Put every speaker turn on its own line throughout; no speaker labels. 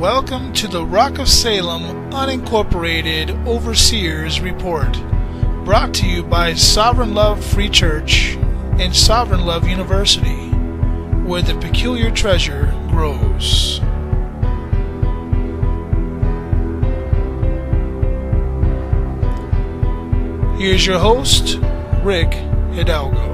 Welcome to the Rock of Salem Unincorporated Overseers Report, brought to you by Sovereign Love Free Church and Sovereign Love University, where the peculiar treasure grows. Here's your host, Rick Hidalgo.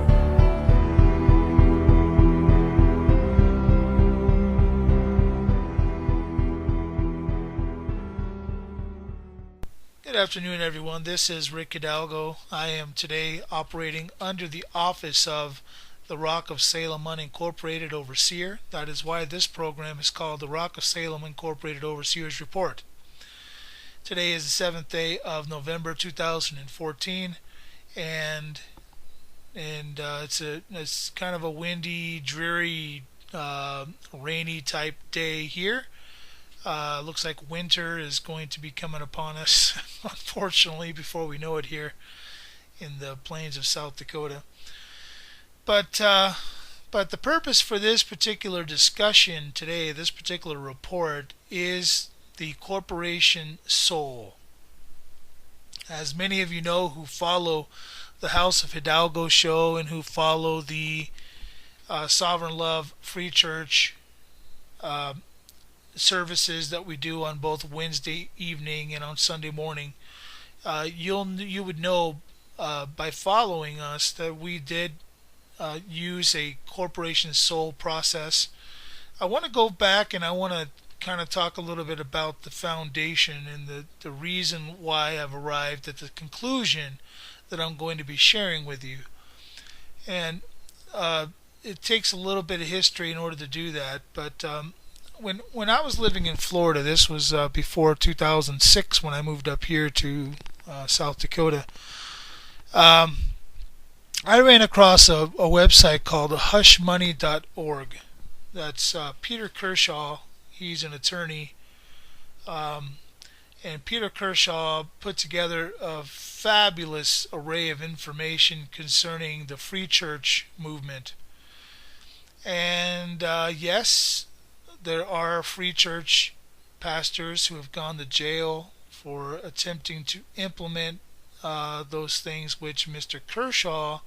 Good afternoon, everyone. This is Rick Hidalgo. I am today operating under the office of the Rock of Salem Unincorporated Overseer. That is why this program is called the Rock of Salem Incorporated Overseers Report. Today is the 7th day of November 2014, and it's kind of a windy, dreary, rainy type day here. Looks like winter is going to be coming upon us, unfortunately, before we know it here in the plains of South Dakota. But the purpose for this particular discussion today, this particular report, is the corporation soul. As many of you know who follow the House of Hidalgo show and who follow the Sovereign Love Free Church services that we do on both Wednesday evening and on Sunday morning, you would know by following us that we did use a corporation soul process. I want to go back and I want to kind of talk a little bit about the foundation and the reason why I've arrived at the conclusion that I'm going to be sharing with you. And it takes a little bit of history in order to do that, but when I was living in Florida, this was before 2006 when I moved up here to South Dakota, I ran across a website called hushmoney.org. That's Peter Kershaw. He's an attorney, and Peter Kershaw put together a fabulous array of information concerning the Free Church movement. And yes, there are Free Church pastors who have gone to jail for attempting to implement those things which Mr. Kershaw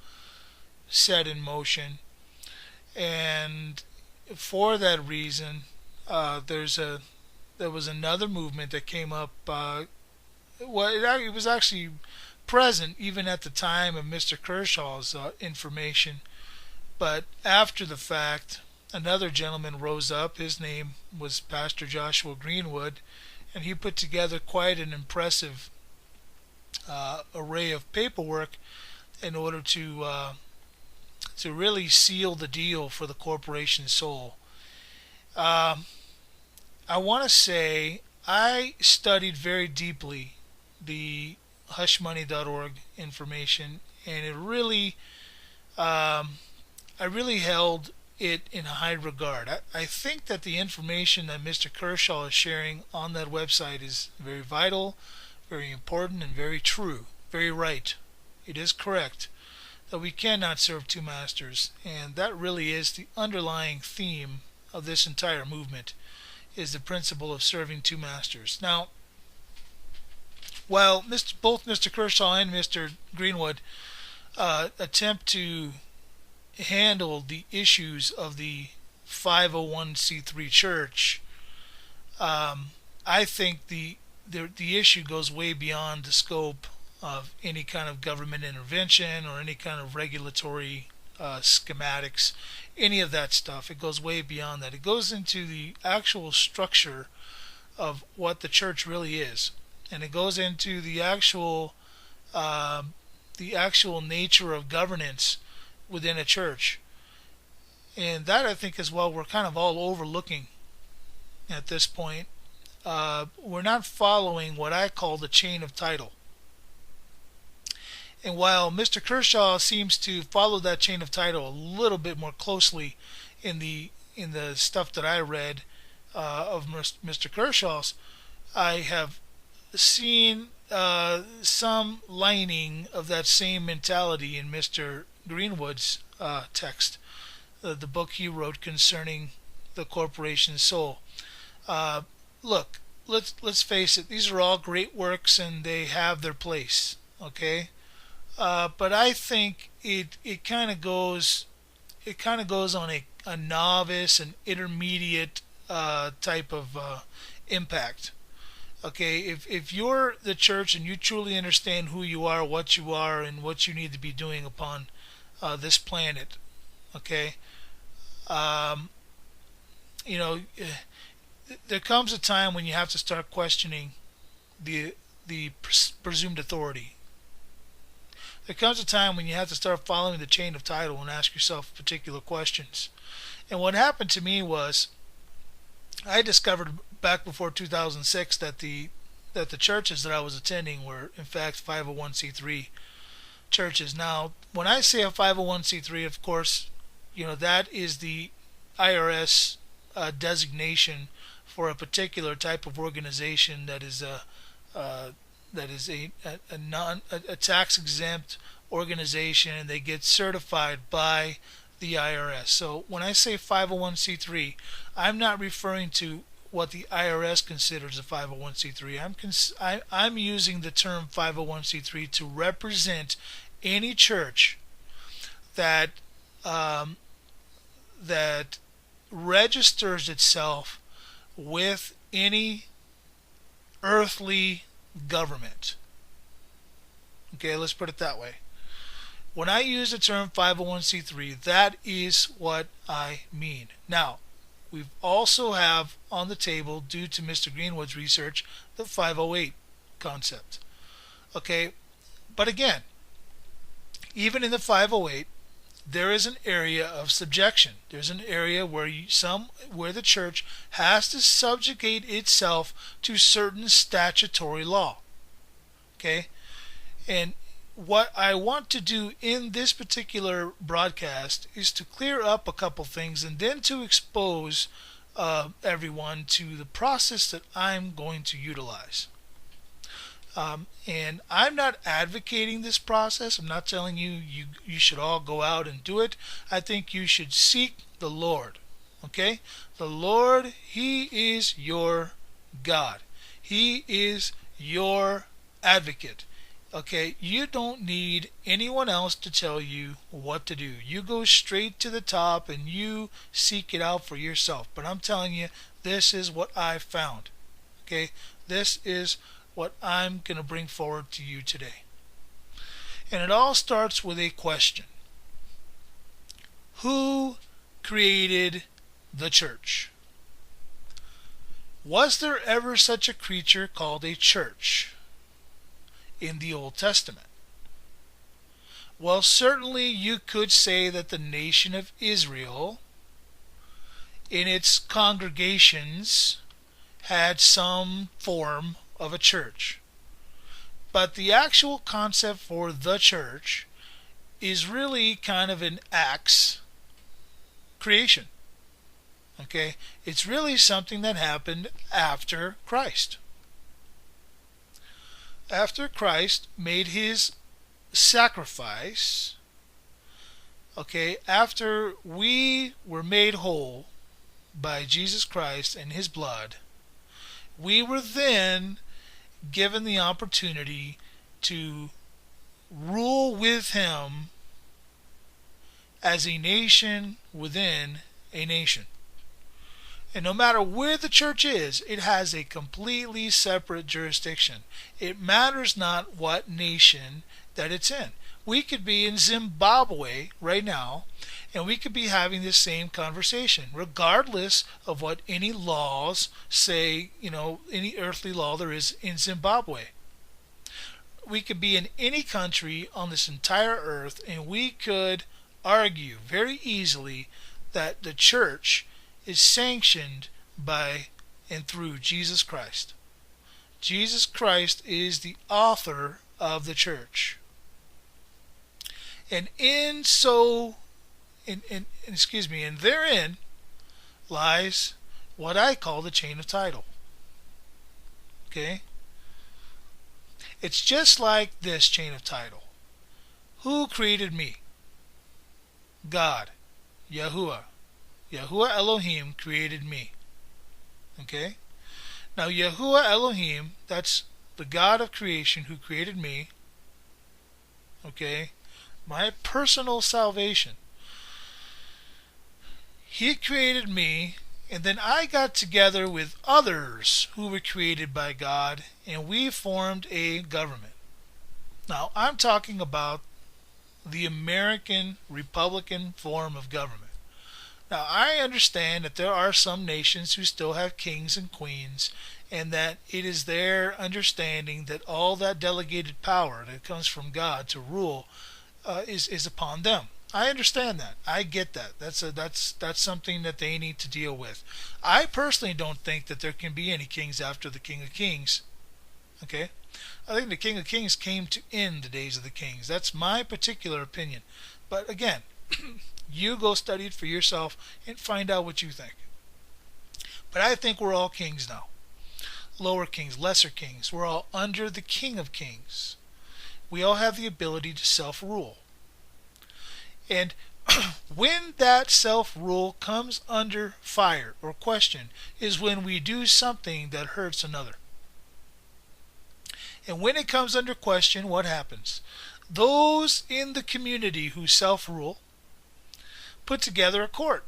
set in motion. And for that reason, there was another movement that came up. It was actually present even at the time of Mr. Kershaw's information, but after the fact, another gentleman rose up. His name was Pastor Joshua Greenwood, and he put together quite an impressive array of paperwork in order to really seal the deal for the corporation soul. I want to say I studied very deeply the hushmoney.org information, and it really, I really held it in high regard. I think that the information that Mr. Kershaw is sharing on that website is very vital, very important, and very true, very right. It is correct that we cannot serve two masters, and that really is the underlying theme of this entire movement, is the principle of serving two masters. Now, while both Mr. Kershaw and Mr. Greenwood attempt to handle the issues of the 501c3 church, I think the issue goes way beyond the scope of any kind of government intervention or any kind of regulatory schematics, any of that stuff. It goes way beyond that. It goes into the actual structure of what the church really is, and it goes into the actual nature of governance within a church. And that, I think, is what we're kind of all overlooking at this point. We're not following what I call the chain of title. And while Mr. Kershaw seems to follow that chain of title a little bit more closely in the stuff that I read of Mr. Kershaw's, I have seen some lining of that same mentality in Mr. Greenwood's text, the book he wrote concerning the corporation soul. look, let's face it. These are all great works, and they have their place. Okay, but I think it kind of goes on a novice and intermediate type of impact. Okay, if you're the church and you truly understand who you are, and what you need to be doing upon this planet, okay, um, you know, there comes a time when you have to start questioning the presumed authority. There comes a time when you have to start following the chain of title and ask yourself particular questions. And what happened to me was I discovered back before 2006 that the churches that I was attending were in fact 501c3 churches. Now, when I say a 501c3, of course, that is the IRS designation for a particular type of organization uh, that is a tax exempt organization, and they get certified by the IRS. So when I say 501c3, I'm not referring to what the IRS considers a 501c3. I'm using the term 501c3 to represent any church that um, that registers itself with any earthly government. Okay, let's put it that way. When I use the term 501c3, that is what I mean. Now, we also have on the table, due to Mr. Greenwood's research, the 508 concept. Okay, but again, even in the 508, there is an area of subjection. There's an area where where the church has to subjugate itself to certain statutory law. Okay, and what I want to do in this particular broadcast is to clear up a couple things, and then to expose everyone to the process that I'm going to utilize. And I'm not advocating this process. I'm not telling you should all go out and do it. I think you should seek the Lord. Okay? The Lord, He is your God. He is your advocate. Okay? You don't need anyone else to tell you what to do. You go straight to the top and you seek it out for yourself. But I'm telling you, this is what I found. Okay? This is what I'm going to bring forward to you today. And it all starts with a question. Who created the church? Was there ever such a creature called a church in the Old Testament? Well, certainly you could say that the nation of Israel, in its congregations, had some form of a church. But the actual concept for the church is really kind of an Acts creation. Okay? It's really something that happened after Christ. After Christ made his sacrifice, okay, after we were made whole by Jesus Christ and his blood, we were then given the opportunity to rule with him as a nation within a nation. And no matter where the church is, it has a completely separate jurisdiction. It matters not what nation that it's in. We could be in Zimbabwe right now, and we could be having this same conversation, regardless of what any laws say, any earthly law there is in Zimbabwe. We could be in any country on this entire earth, and we could argue very easily that the church is sanctioned by and through Jesus Christ. Jesus Christ is the author of the church. And therein lies what I call the chain of title. Okay? It's just like this chain of title. Who created me? God. Yahuwah. Yahuwah Elohim created me. Okay? Now, Yahuwah Elohim, that's the God of creation who created me, okay, my personal salvation. He created me, and then I got together with others who were created by God, and we formed a government. Now, I'm talking about the American Republican form of government. Now, I understand that there are some nations who still have kings and queens, and that it is their understanding that all that delegated power that comes from God to rule is upon them. I understand that. I get that. That's something that they need to deal with. I personally don't think that there can be any kings after the King of Kings. Okay? I think the King of Kings came to end the days of the kings. That's my particular opinion. But again, you go study it for yourself and find out what you think. But I think we're all kings now. Lower kings, lesser kings. We're all under the King of Kings. We all have the ability to self-rule. And when that self-rule comes under fire or question is when we do something that hurts another. And when it comes under question, what happens? Those in the community who self-rule put together a court.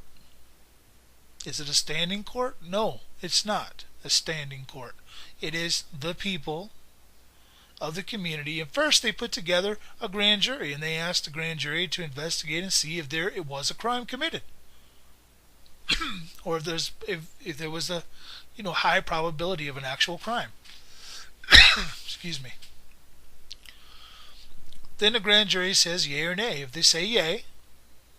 Is it a standing court? No, it's not a standing court. It is the people of the community. And first they put together a grand jury, and they asked the grand jury to investigate and see if it was a crime committed. Or if there was a high probability of an actual crime. Excuse me. Then the grand jury says yay or nay. If they say yay,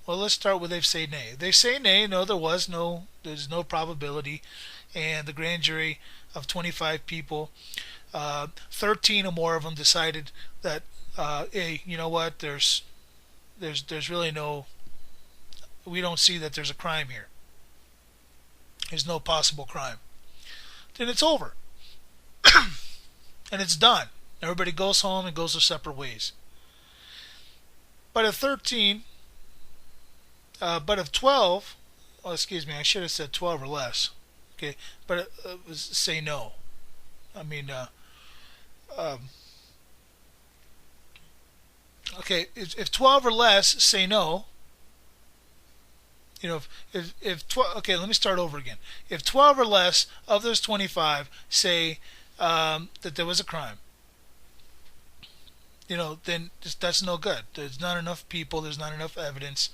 well, let's start with if they say nay. If they say nay, no, there's no probability, and the grand jury of 25 people, 13 or more of them decided that, hey, you know what? There's really no. We don't see that there's a crime here. There's no possible crime. Then it's over. And it's done. Everybody goes home and goes their separate ways. But of 13, but of 12, oh, excuse me, I should have said 12 or less. Okay, but say no. I mean, okay, if 12 or less say no, if 12, okay, let me start over again. If 12 or less of those 25 say that there was a crime, then that's no good. There's not enough people. There's not enough evidence,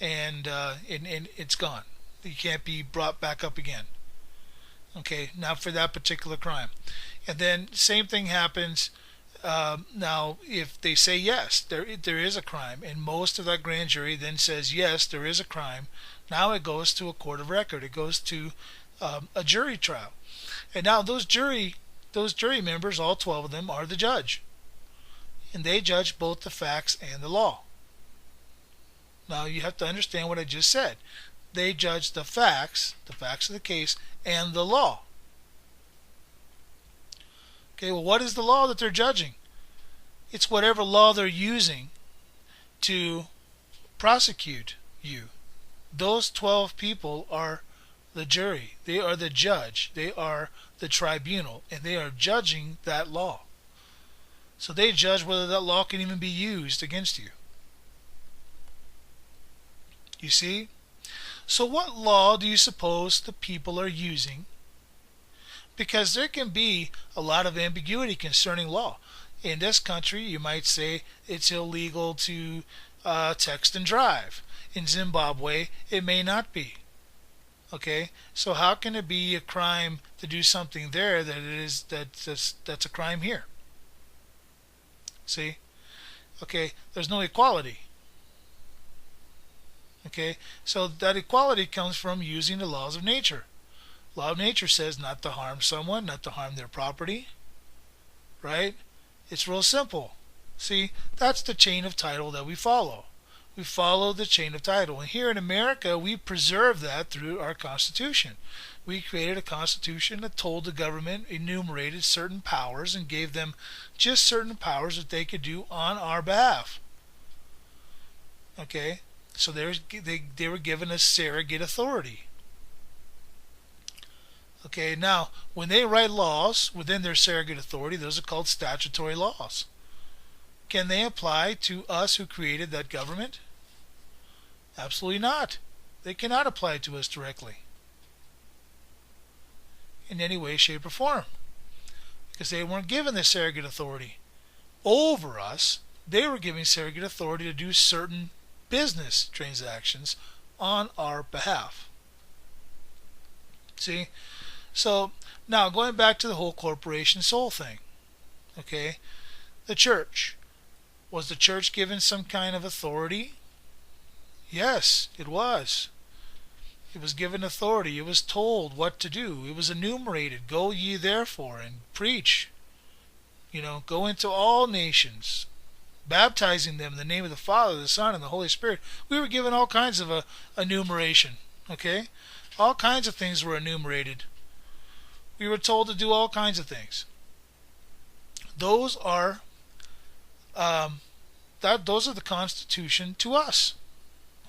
and it's gone. You can't be brought back up again. Okay, not for that particular crime. And then same thing happens. Now, if they say yes, there is a crime, and most of that grand jury then says yes, there is a crime. Now it goes to a court of record. It goes to a jury trial, and now those jury members, all 12 of them, are the judge, and they judge both the facts and the law. Now you have to understand what I just said. They judge the facts of the case, and the law. Okay, well, what is the law that they're judging? It's whatever law they're using to prosecute you. Those 12 people are the jury. They are the judge. They are the tribunal, and they are judging that law. So they judge whether that law can even be used against you. You see? So what law do you suppose the people are using? Because there can be a lot of ambiguity concerning law. In this country, you might say it's illegal to text and drive. In Zimbabwe, it may not be. Okay, so how can it be a crime to do something there that's a crime here? See? Okay, there's no equality. Okay, so that equality comes from using the laws of nature. Law of nature says not to harm someone, not to harm their property. Right? It's real simple. See, that's the chain of title that we follow. We follow the chain of title. And here in America, we preserve that through our Constitution. We created a Constitution that told the government, enumerated certain powers, and gave them just certain powers that they could do on our behalf. Okay? So they were given a surrogate authority. Okay, now when they write laws within their surrogate authority, those are called statutory laws. Can they apply to us who created that government? Absolutely not. They cannot apply to us directly in any way, shape, or form because they weren't given the surrogate authority over us. They were given surrogate authority to do certain business transactions on our behalf. See? So now going back to the whole corporation soul thing. Okay? The church. Was the church given some kind of authority? Yes, it was. It was given authority. It was told what to do. It was enumerated. Go ye therefore and preach. Go into all nations, baptizing them in the name of the Father, the Son, and the Holy Spirit. We were given all kinds of enumeration. Okay? All kinds of things were enumerated. We were told to do all kinds of things. Those are those are the Constitution to us.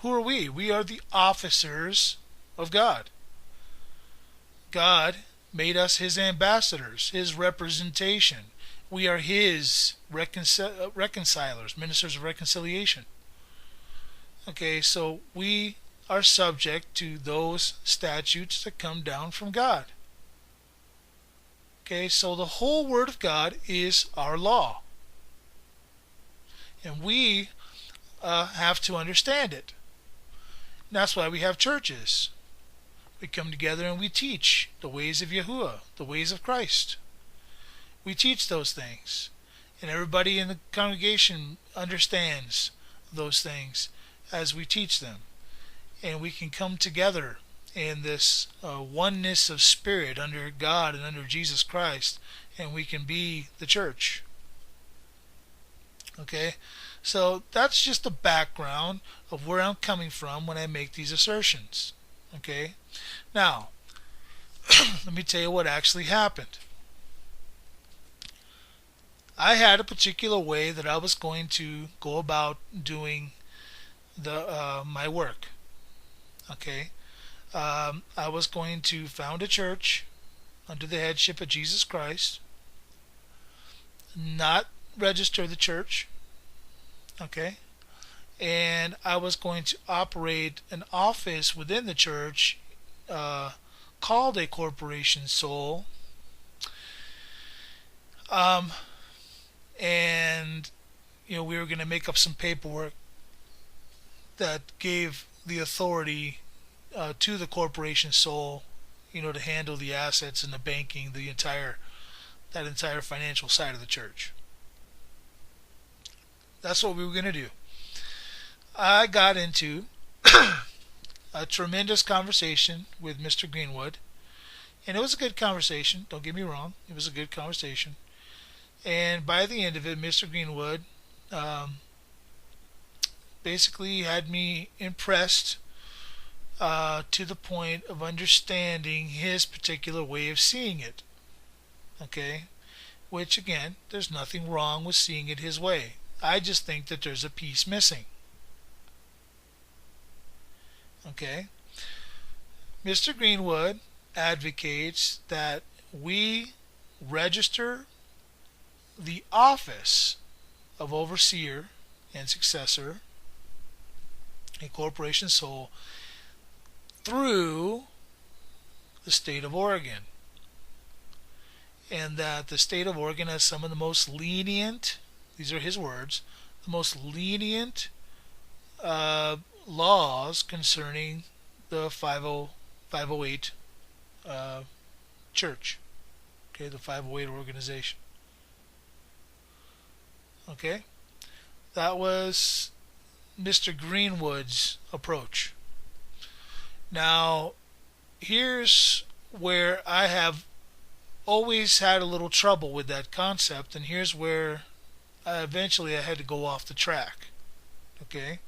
Who are we? We are the officers of God. God made us His ambassadors, His representation. We are His reconcilers, ministers of reconciliation. Okay, so we are subject to those statutes that come down from God. Okay, so the whole Word of God is our law. And we have to understand it. And that's why we have churches. We come together and we teach the ways of Yahuwah, the ways of Christ. We teach those things. And everybody in the congregation understands those things as we teach them. And we can come together in this oneness of spirit under God and under Jesus Christ, and we can be the church. Okay? So that's just the background of where I'm coming from when I make these assertions. Okay? Now, let me tell you what actually happened. I had a particular way that I was going to go about doing my work. Okay? I was going to found a church under the headship of Jesus Christ, not register the church, okay, and I was going to operate an office within the church called a corporation soul, and we were going to make up some paperwork that gave the authority to the corporation soul, to handle the assets and the banking, that entire financial side of the church. That's what we were going to do. I got into a tremendous conversation with Mr. Greenwood, and it was a good conversation. Don't get me wrong, it was a good conversation. And by the end of it, Mr. Greenwood basically had me impressed to the point of understanding his particular way of seeing it. Okay? Which, again, there's nothing wrong with seeing it his way. I just think that there's a piece missing. Okay? Mr. Greenwood advocates that we register the office of overseer and successor, a corporation soul, through the state of Oregon, and that the state of Oregon has some of the most lenient, these are his words, the most lenient laws concerning the 508 church, okay, the 508 organization. Okay, that was Mr. Greenwood's approach. Now, here's where I have always had a little trouble with that concept, and here's where eventually I had to go off the track. Okay?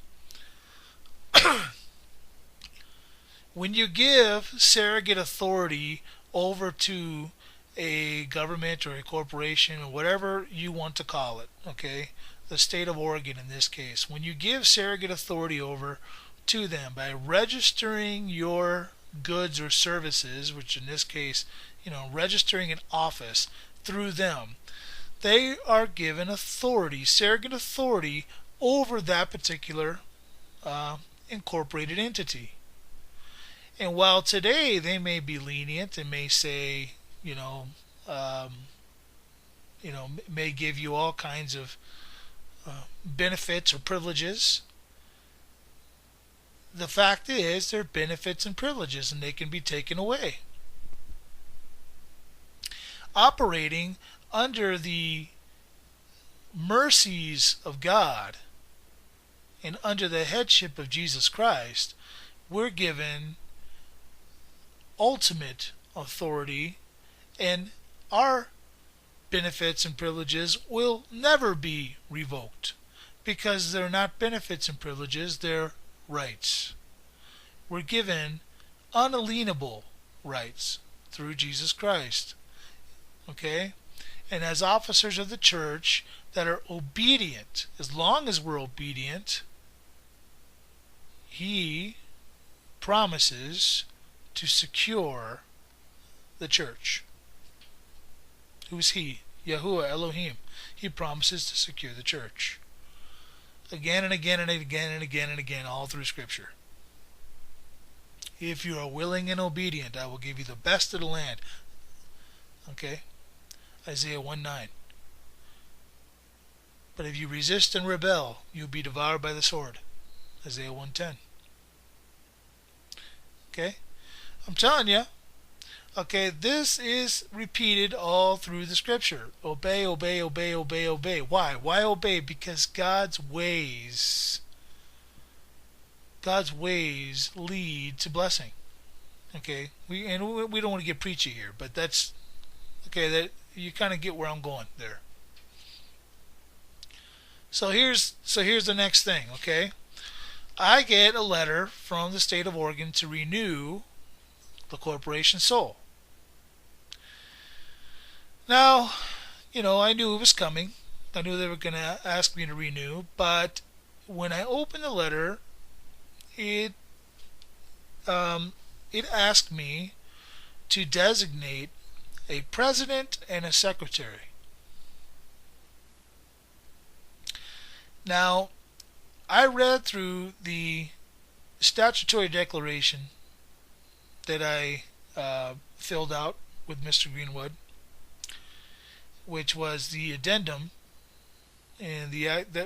When you give surrogate authority over to a government or a corporation or whatever you want to call it, okay, the state of Oregon in this case, when you give surrogate authority over to them by registering your goods or services, which in this case, registering an office through them, they are given authority, surrogate authority, over that particular uh, incorporated entity. And while today they may be lenient and may say, you know, um, may give you all kinds of benefits or privileges, the fact is they're benefits and privileges and they can be taken away. Operating under the mercies of God and under the headship of Jesus Christ, we're given ultimate authority, and our benefits and privileges will never be revoked because they're not benefits and privileges, they're rights. We're given unalienable rights through Jesus Christ. Okay? And as officers of the church that are obedient, as long as we're obedient, He promises to secure the church. Who's He? Yahuwah Elohim. He promises to secure the church. Again and again and again and again and again, all through Scripture. If you are willing and obedient, I will give you the best of the land. Okay? Isaiah 1:9. But if you resist and rebel, you will be devoured by the sword. Isaiah 1:10. Okay? I'm telling you. Okay, this is repeated all through the Scripture. Obey, obey, obey, obey, obey. Why? Why obey? Because God's ways lead to blessing. Okay, we don't want to get preachy here, but that's okay. That you kind of get where I'm going there. So here's the next thing. Okay, I get a letter from the state of Oregon to renew the corporation soul. Now, I knew it was coming. I knew they were going to ask me to renew, but when I opened the letter, it asked me to designate a president and a secretary. Now, I read through the statutory declaration that I filled out with Mr. Greenwood, which was the addendum, and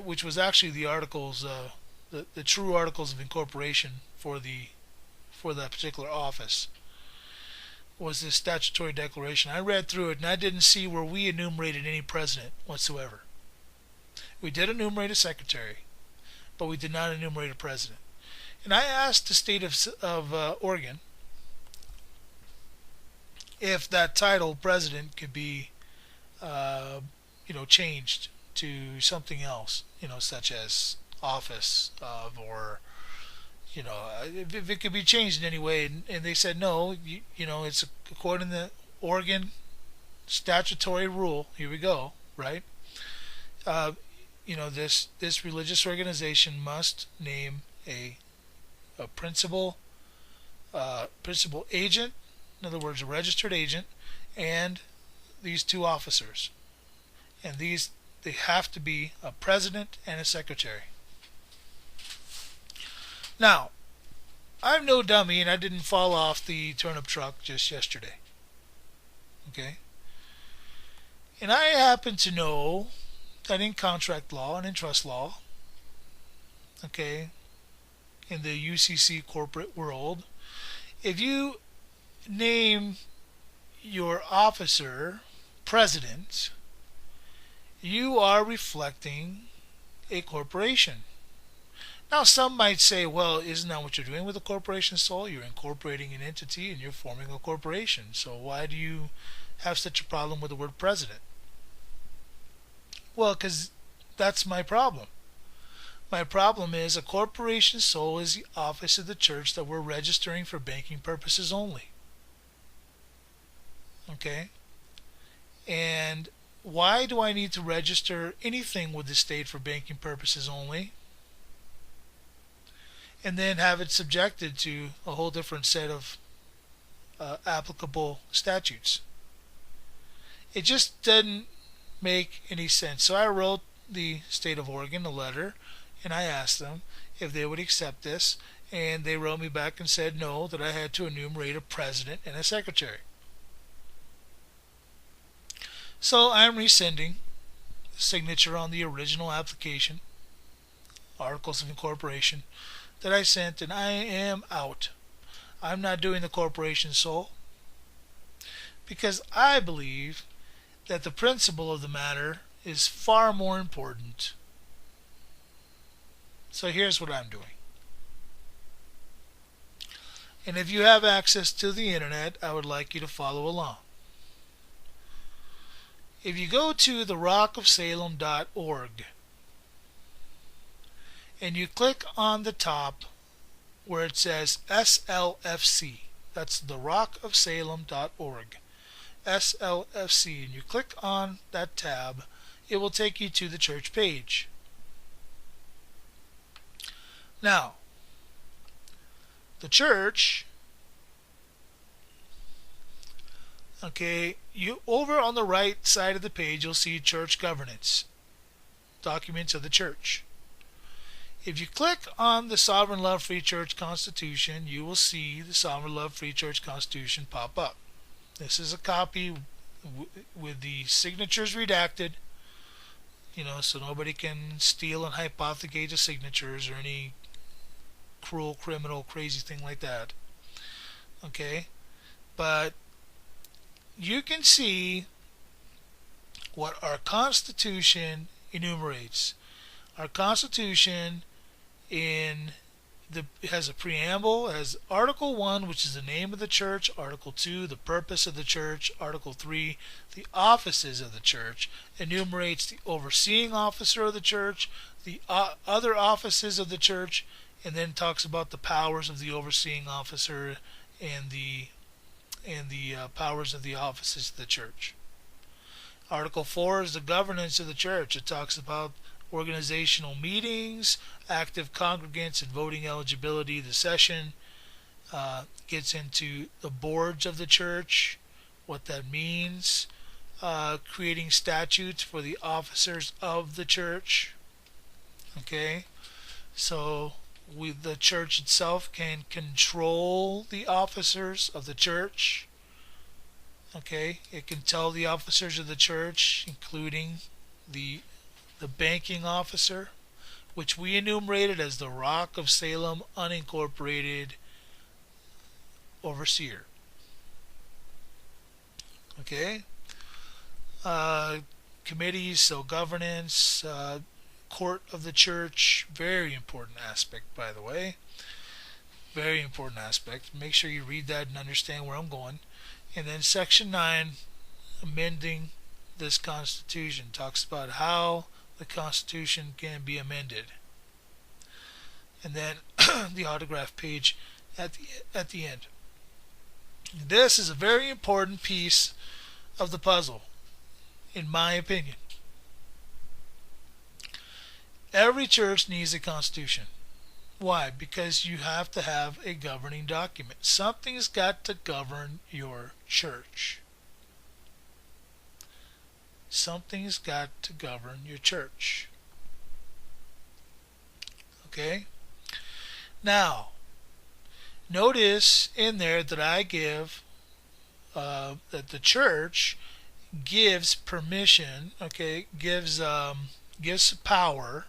which was actually the articles, the true articles of incorporation for that particular office, was this statutory declaration. I read through it and I didn't see where we enumerated any president whatsoever. We did enumerate a secretary, but we did not enumerate a president. And I asked the state of Oregon if that title, president, could be changed to something else, such as office of, or if it could be changed in any way. And they said no, it's according to the Oregon statutory rule. Here we go, right? This religious organization must name a principal agent, in other words, a registered agent, and these two officers. And they have to be a president and a secretary. Now, I'm no dummy, and I didn't fall off the turnip truck just yesterday. Okay? And I happen to know that in contract law and in trust law, okay, in the UCC corporate world, if you name your officer president, you are reflecting a corporation. Now, some might say, well, isn't that what you're doing with a corporation soul? You're incorporating an entity and you're forming a corporation. So why do you have such a problem with the word president? Well, because that's my problem. My problem is a corporation soul is the office of the church that we're registering for banking purposes only. Okay? And why do I need to register anything with the state for banking purposes only, and then have it subjected to a whole different set of applicable statutes. It just didn't make any sense. So I wrote the state of Oregon a letter, and I asked them if they would accept this, and they wrote me back and said no, that I had to enumerate a president and a secretary. So I'm rescinding the signature on the original application, articles of incorporation, that I sent, and I am out. I'm not doing the corporation sole because I believe that the principle of the matter is far more important. So here's what I'm doing. And if you have access to the internet, I would like you to follow along. If you go to therockofsalem.org and you click on the top where it says SLFC, that's therockofsalem.org, SLFC, and you click on that tab, it will take you to the church page. Now, the church, okay, you over on the right side of the page you'll see church governance, documents of the church. If you click on the Sovereign Love Free Church Constitution, you will see the Sovereign Love Free Church Constitution pop up. This is a copy with the signatures redacted, so nobody can steal and hypothecate the signatures or any cruel, criminal, crazy thing like that. Okay? But you can see what our Constitution enumerates. Our Constitution has a preamble, has Article 1, which is the name of the church, Article 2, the purpose of the church, Article 3, the offices of the church, enumerates the overseeing officer of the church, the other offices of the church, and then talks about the powers of the overseeing officer and the powers of the offices of the church. Article 4 is the governance of the church. It talks about organizational meetings, active congregants, and voting eligibility. The session gets into the boards of the church, what that means, creating statutes for the officers of the church. Okay, so the church itself can control the officers of the church. Okay, it can tell the officers of the church, including the banking officer, which we enumerated as the Rock of Salem unincorporated overseer. Okay, committees, so governance, court of the church, very important aspect, by the way. Very important aspect. Make sure you read that and understand where I'm going. And then Section 9, amending this Constitution, talks about how the Constitution can be amended. And then the autograph page at the end. This is a very important piece of the puzzle, in my opinion. Every church needs a constitution. Why? Because you have to have a governing document. Something's got to govern your church. Something's got to govern your church. Okay? Now, notice in there that I give, that the church gives permission, okay, gives power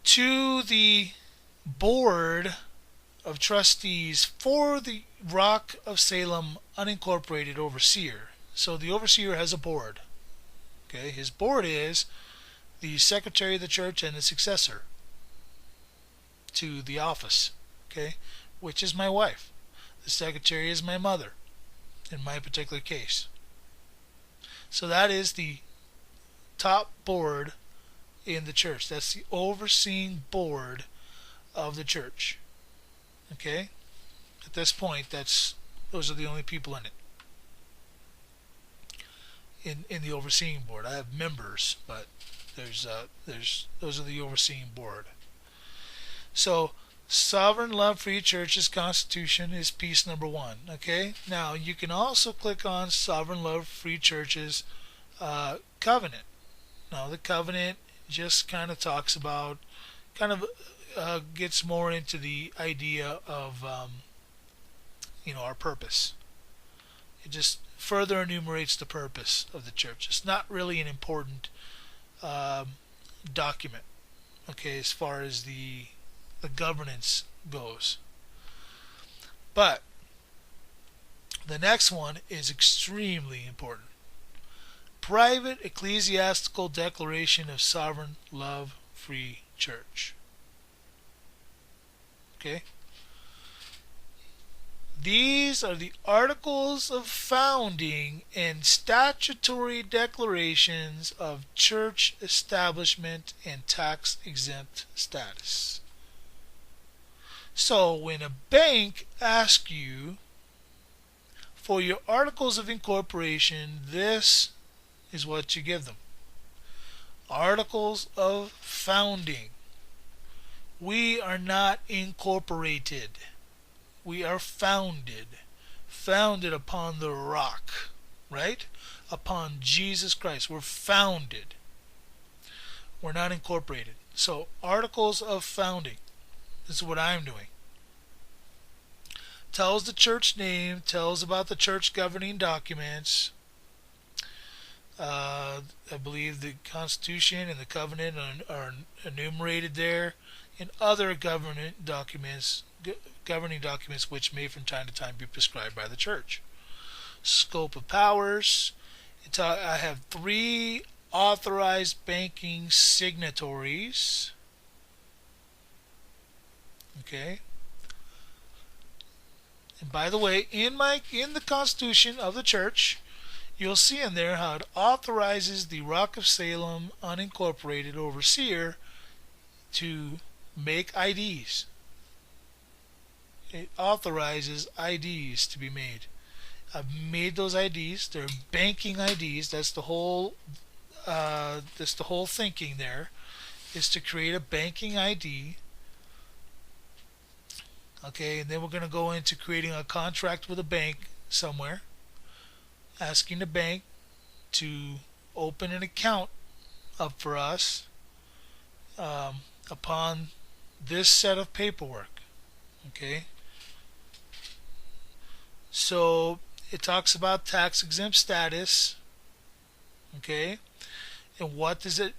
to the board of trustees for the Rock of Salem unincorporated overseer. So the overseer has a board. Okay, his board is the secretary of the church and the successor to the office. Okay, which is my wife. The secretary is my mother in my particular case. So that is the top board in the church. That's the overseeing board of the church. Okay? At this point, those are the only people in it. In the overseeing board, I have members, but those are the overseeing board. So Sovereign Love Free Church's Constitution is piece number one. Okay. Now you can also click on Sovereign Love Free Church's covenant. Now the covenant just kind of talks about, kind of gets more into the idea of our purpose. It just further enumerates the purpose of the church. It's not really an important document, okay, as far as the governance goes. But the next one is extremely important. Private Ecclesiastical Declaration of Sovereign Love Free Church. Okay? These are the articles of founding and statutory declarations of church establishment and tax exempt status. So when a bank asks you for your articles of incorporation, this is what you give them. Articles of founding. We are not incorporated. We are founded. Founded upon the rock, right? Upon Jesus Christ. We're founded. We're not incorporated. So, articles of founding. This is what I'm doing. Tells the church name, tells about the church governing documents. I believe the Constitution and the Covenant are enumerated there, and other governing documents which may from time to time be prescribed by the church. Scope of powers. I have 3 authorized banking signatories. Okay. And by the way, in the Constitution of the church, you'll see in there how it authorizes the Rock of Salem unincorporated overseer to make IDs. It authorizes IDs to be made. I've made those IDs. They're banking IDs. That's the whole thinking there, is to create a banking ID. Okay, and then we're going to go into creating a contract with a bank somewhere, asking the bank to open an account up for us upon this set of paperwork. Okay, so it talks about tax exempt status. Okay, and what does it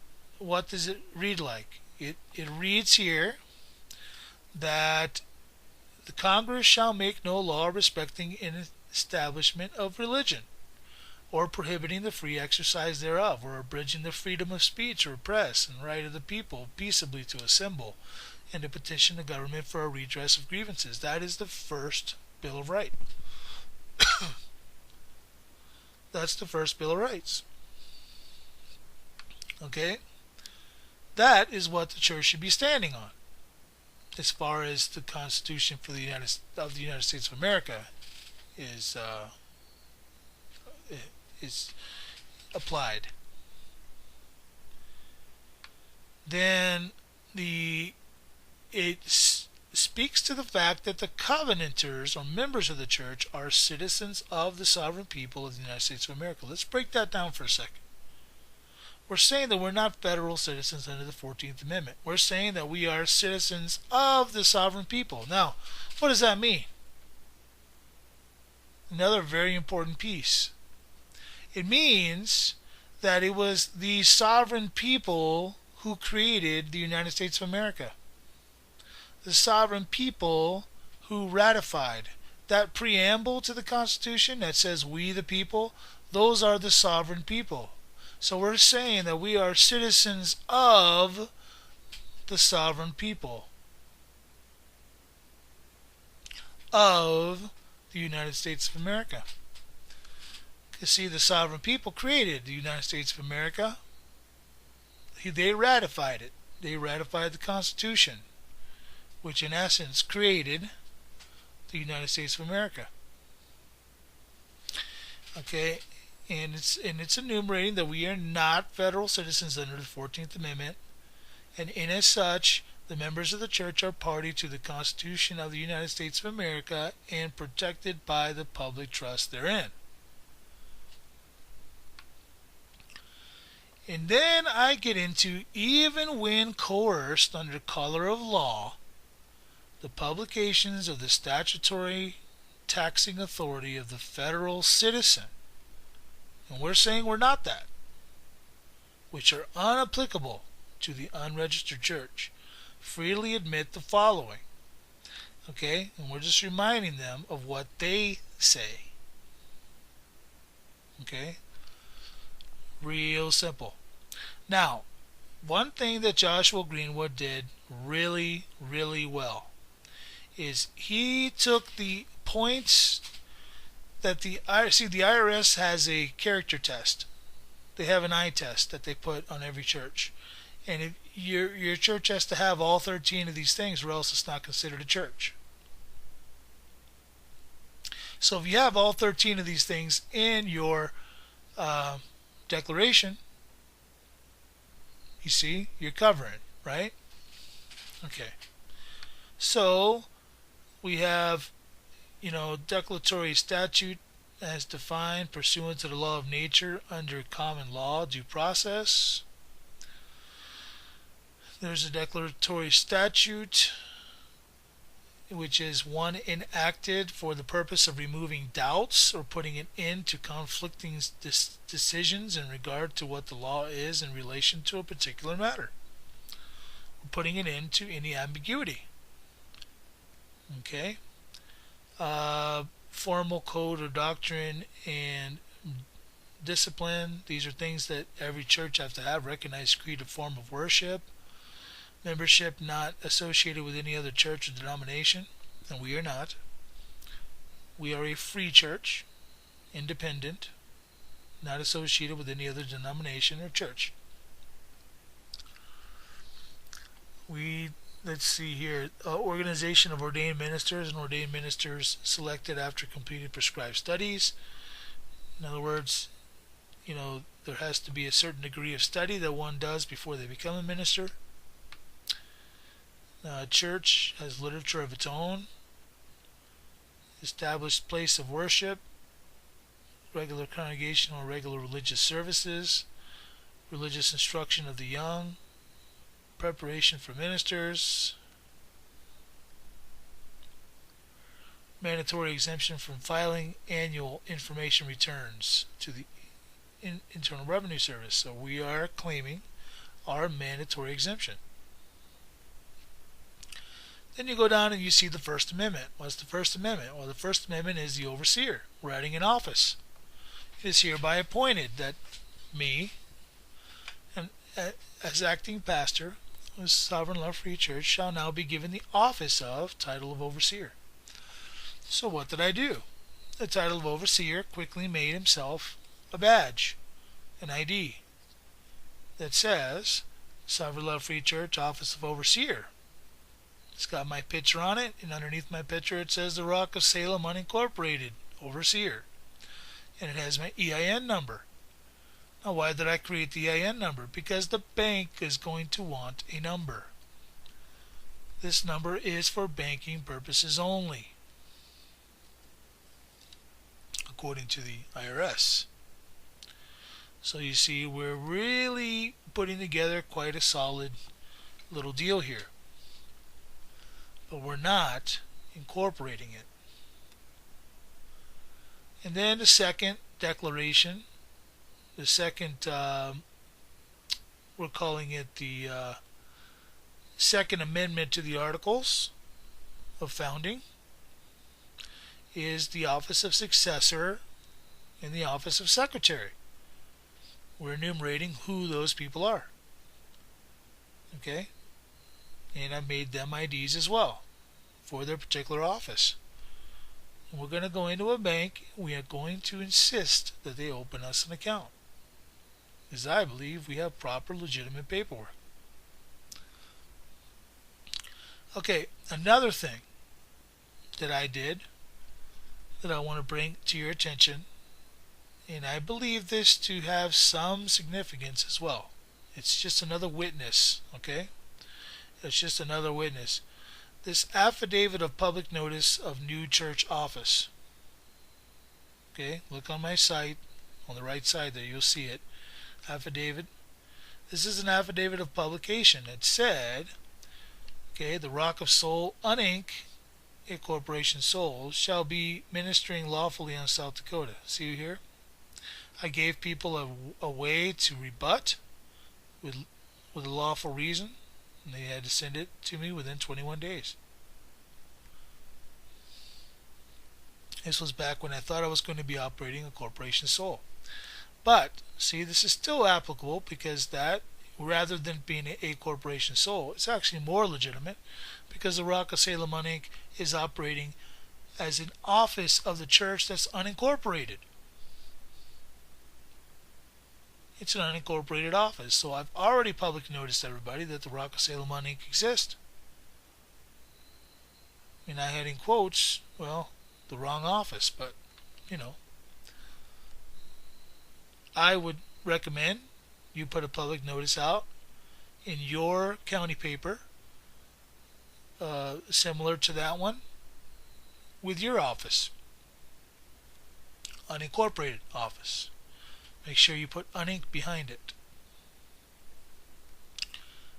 read like? It reads here that the Congress shall make no law respecting an establishment of religion, or prohibiting the free exercise thereof, or abridging the freedom of speech or press, and right of the people peaceably to assemble, and to petition the government for a redress of grievances. That is the first Bill of Rights. That's the first Bill of Rights. Okay? That is what the church should be standing on, as far as the Constitution for the United States of America is applied. Then it speaks to the fact that the covenanters, or members of the church, are citizens of the sovereign people of the United States of America. Let's break that down for a second. We're saying that we're not federal citizens under the 14th Amendment. We're saying that we are citizens of the sovereign people. Now, what does that mean? Another very important piece. It means that it was the sovereign people who created the United States of America. The sovereign people who ratified that preamble to the Constitution that says we the people. Those are the sovereign people. So we're saying that we are citizens of the sovereign people of the United States of America. You see, the sovereign people created the United States of America. They ratified it. They ratified the Constitution, which in essence created the United States of America. Okay, and it's enumerating that we are not federal citizens under the 14th Amendment, and in as such, The members of the church are party to the Constitution of the United States of America and protected by the public trust therein. And then I get into, even when coerced under color of law, the publications of the statutory taxing authority of the federal citizen, and we're saying we're not that, which are unapplicable to the unregistered church, freely admit the following. Okay? And we're just reminding them of what they say. Okay? Real simple. Now, one thing that Joshua Greenwood did really, really well is he took the points that the IRS has a character test. They have an eye test that they put on every church. And if your church has to have all 13 of these things, or else it's not considered a church. So if you have all 13 of these things in your declaration, you see, you're covering, right? Okay. So we have, declaratory statute as defined pursuant to the law of nature under common law due process. There's a declaratory statute, which is one enacted for the purpose of removing doubts or putting an end to conflicting decisions in regard to what the law is in relation to a particular matter, or putting an end to any ambiguity. Okay? Formal code or doctrine and discipline. These are things that every church has to have. Recognized creed, a form of worship. Membership not associated with any other church or denomination, and we are not. We are a free church, independent, not associated with any other denomination or church. Let's see here, organization of ordained ministers and ordained ministers selected after completed prescribed studies. In other words, there has to be a certain degree of study that one does before they become a minister. Church has literature of its own. Established place of worship. Regular congregational or regular religious services. Religious instruction of the young. Preparation for ministers. Mandatory exemption from filing annual information returns to the Internal Revenue Service. So we are claiming our mandatory exemption. Then you go down and you see the First Amendment. What's the First Amendment? Well, the First Amendment is the overseer, riding in office. It is hereby appointed that me, as acting pastor of the Sovereign Love Free Church, shall now be given the office of title of overseer. So what did I do? The title of overseer quickly made himself a badge, an ID, that says Sovereign Love Free Church Office of Overseer. It's got my picture on it, and underneath my picture it says the Rock of Salem Unincorporated, Overseer. And it has my EIN number. Now, why did I create the EIN number? Because the bank is going to want a number. This number is for banking purposes only, according to the IRS. So you see, we're really putting together quite a solid little deal here. But we're not incorporating it. And then the second declaration, the second, we're calling it the Second Amendment to the Articles of Founding, is the office of successor and the office of secretary. We're enumerating who those people are. Okay? And I made them IDs as well for their particular office. And we're going to go into a bank. We are going to insist that they open us an account, because I believe we have proper, legitimate paperwork. Okay, another thing that I did that I want to bring to your attention, and I believe this to have some significance as well. It's just another witness, okay? It's just another witness. This affidavit of public notice of new church office. Okay, look on my site on the right side there. You'll see it. Affidavit. This is an affidavit of publication. It said, okay, the Rock of Soul Uninc, a corporation soul, shall be ministering lawfully on South Dakota. See here? I gave people a way to rebut with a lawful reason, and they had to send it to me within 21 days. This was back when I thought I was going to be operating a corporation sole. But, see, this is still applicable because that, rather than being a corporation sole, it's actually more legitimate because the Rock of Salem Uninc is operating as an office of the church that's unincorporated. It's an unincorporated office. So I've already public noticed everybody that the Rock of Salem Uninc exists. And I had in quotes, well, the wrong office, but, you know, I would recommend you put a public notice out in your county paper, similar to that one, with your office, unincorporated office. Make sure you put Uninc behind it,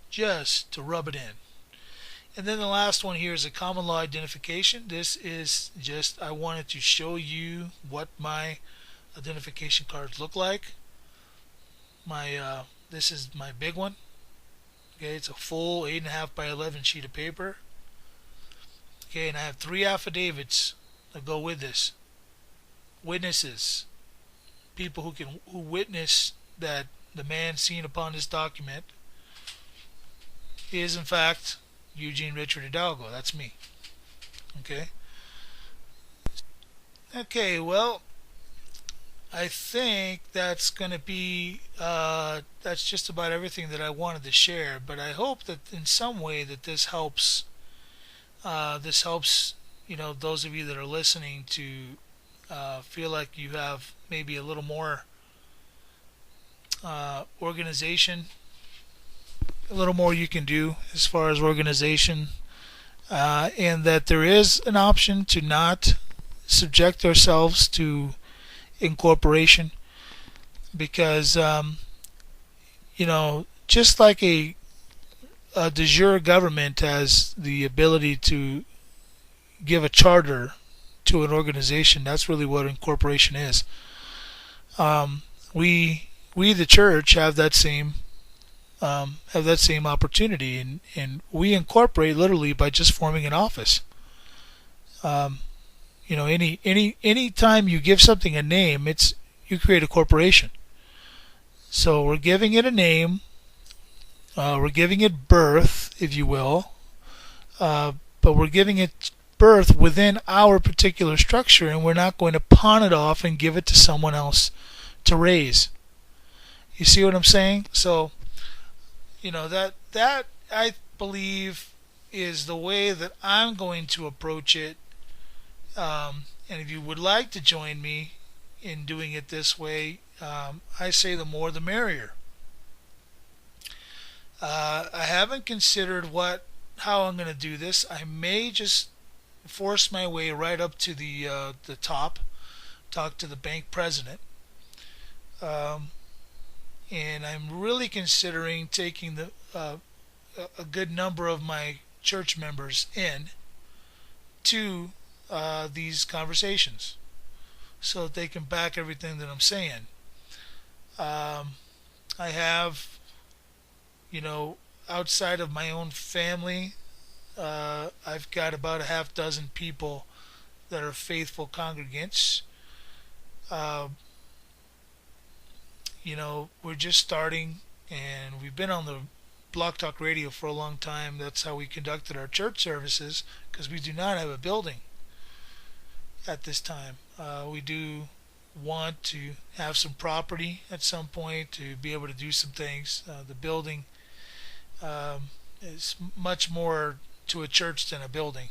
just to rub it in. And then the last one here is a common law identification. This is just, I wanted to show you what my identification cards look like. This is my big one. Okay, it's a full 8.5 by 11 sheet of paper. Okay, and I have 3 affidavits that go with this. Witnesses, people who witness that the man seen upon this document is in fact Eugene Richard Hidalgo. That's me. Okay. Okay, well, I think that's going to be, that's just about everything that I wanted to share. But I hope that in some way that this helps, you know, those of you that are listening to feel like you have maybe a little more organization, a little more you can do as far as organization, and that there is an option to not subject ourselves to incorporation, because you know, just like a de jure government has the ability to give a charter to an organization, that's really what incorporation is. We the church have that same opportunity, and we incorporate literally by just forming an office. You know, any time you give something a name, you create a corporation. So we're giving it a name, we're giving it birth, if you will, but we're giving it birth within our particular structure, and we're not going to pawn it off and give it to someone else to raise. You see what I'm saying? So, you know, that I believe is the way that I'm going to approach it. And if you would like to join me in doing it this way, I say the more the merrier. I haven't considered how I'm going to do this. I may just force my way right up to the top, talk to the bank president, and I'm really considering taking a good number of my church members in to these conversations so that they can back everything that I'm saying. I have, you know, outside of my own family, I've got about a half dozen people that are faithful congregants. You know, we're just starting, and we've been on the Block Talk Radio for a long time. That's how we conducted our church services, because we do not have a building at this time. We do want to have some property at some point to be able to do some things. The building is much more to a church than a building,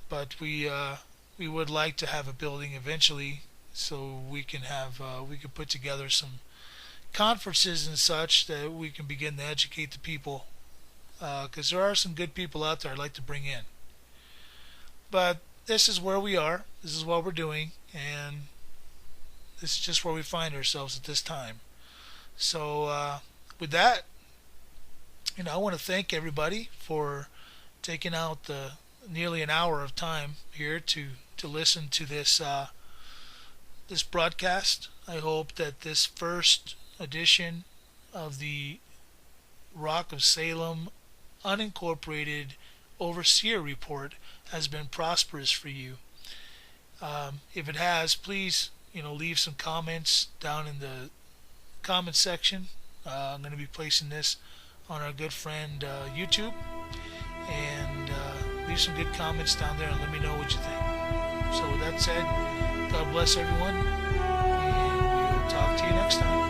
but we would like to have a building eventually, so we can put together some conferences and such that we can begin to educate the people because there are some good people out there I'd like to bring in. But this is where we are. This is what we're doing, and this is just where we find ourselves at this time. So with that, I want to thank everybody for taking out the nearly an hour of time here to listen to this broadcast. I hope that this first edition of the Rock of Salem unincorporated overseer report has been prosperous for you. If it has, please leave some comments down in the comment section. I'm going to be placing this on our good friend YouTube, and leave some good comments down there and let me know what you think. So with that said, God bless everyone, and we'll talk to you next time.